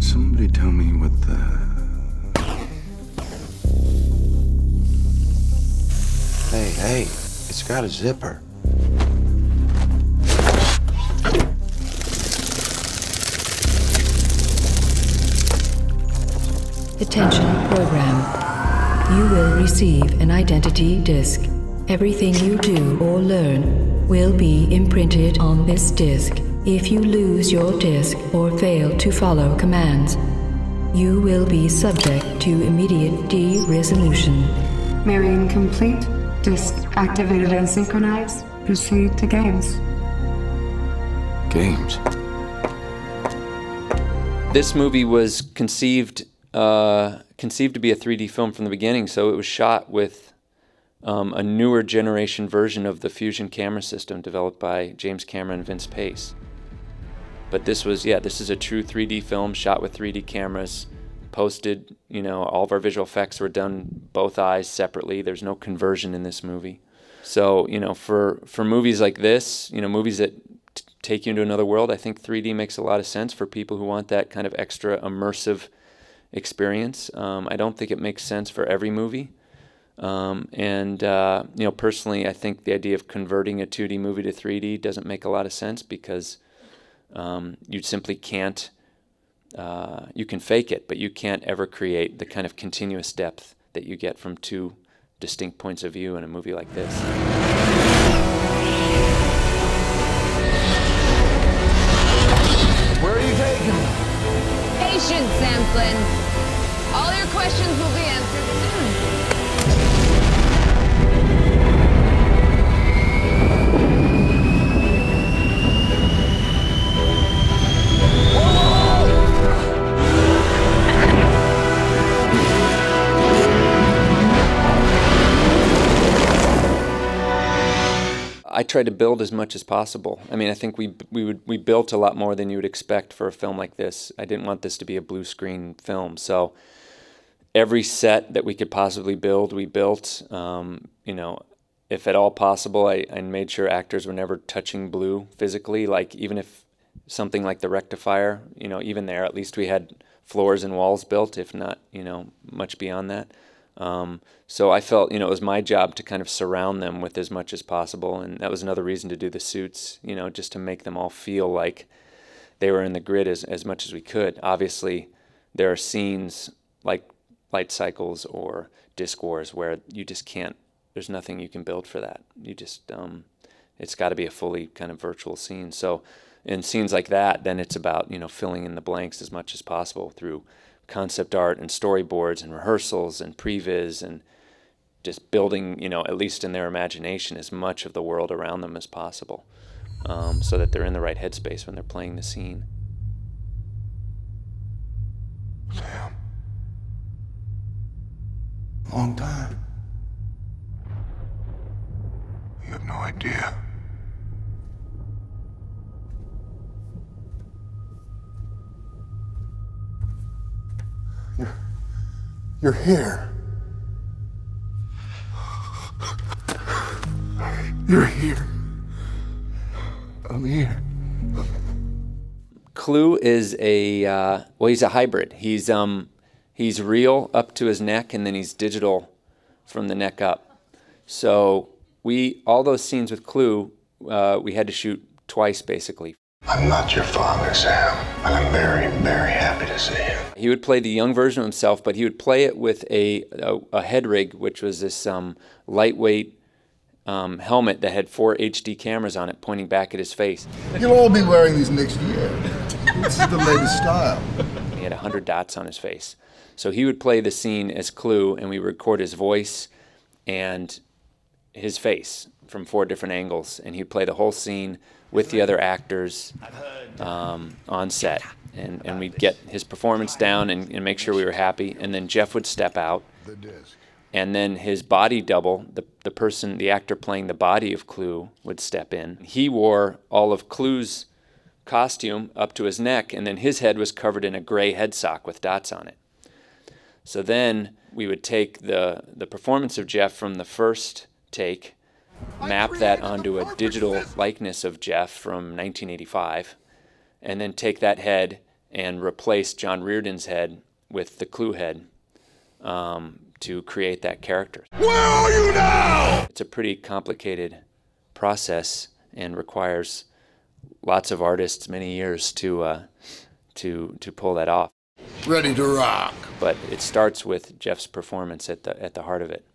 Can somebody tell me what the... Hey, it's got a zipper. Attention program. You will receive an identity disc. Everything you do or learn will be imprinted on this disc. If you lose your disc or fail to follow commands, you will be subject to immediate de-resolution. Mirroring complete. Disc activated and synchronized. Proceed to games. Games? This movie was conceived to be a 3D film from the beginning, so it was shot with a newer generation version of the Fusion camera system developed by James Cameron and Vince Pace. But this is a true 3D film shot with 3D cameras, posted, all of our visual effects were done both eyes separately. There's no conversion in this movie. So, for movies like this, movies that take you into another world, I think 3D makes a lot of sense for people who want that kind of extra immersive experience. I don't think it makes sense for every movie. Personally, I think the idea of converting a 2D movie to 3D doesn't make a lot of sense because you simply can't, you can fake it, but you can't ever create the kind of continuous depth that you get from two distinct points of view in a movie like this. Where are you taking me? Patience, Samplin. All your questions will be answered soon. I tried to build as much as possible. I mean, I think we built a lot more than you would expect for a film like this. I didn't want this to be a blue screen film, so every set that we could possibly build, we built. If at all possible, I made sure actors were never touching blue physically. Like even if something like the rectifier, even there, at least we had floors and walls built, if not, much beyond that. So I felt, it was my job to kind of surround them with as much as possible, and that was another reason to do the suits, just to make them all feel like they were in the grid as much as we could. Obviously, there are scenes like Light Cycles or Disc Wars where you just can't, there's nothing you can build for that. You just, it's got to be a fully kind of virtual scene. So in scenes like that, then it's about, filling in the blanks as much as possible through concept art and storyboards and rehearsals and previs and just building, at least in their imagination, as much of the world around them as possible, so that they're in the right headspace when they're playing the scene. Sam. Long time. You have no idea. You're here. You're here. I'm here. Clue is he's a hybrid. He's real up to his neck, and then he's digital from the neck up. So all those scenes with Clue, we had to shoot twice, basically. I'm not your father, Sam, and I'm very, very happy to see you. He would play the young version of himself, but he would play it with a head rig, which was this lightweight helmet that had 4 HD cameras on it pointing back at his face. You'll all be wearing these next year. This is the latest style. He had 100 dots on his face. So he would play the scene as Clue, and we would record his voice and his face from 4 different angles, and he'd play the whole scene with the other actors on set. And we'd get his performance down and make sure we were happy. And then Jeff would step out. And then his body double, the actor playing the body of Clue, would step in. He wore all of Clue's costume up to his neck, and then his head was covered in a gray head sock with dots on it. So then we would take the performance of Jeff from the first take, map that onto a digital likeness of Jeff from 1985, and then take that head and replace John Reardon's head with the Clue head to create that character. Where are you now? It's a pretty complicated process and requires lots of artists many years to pull that off. Ready to rock. But it starts with Jeff's performance at the heart of it.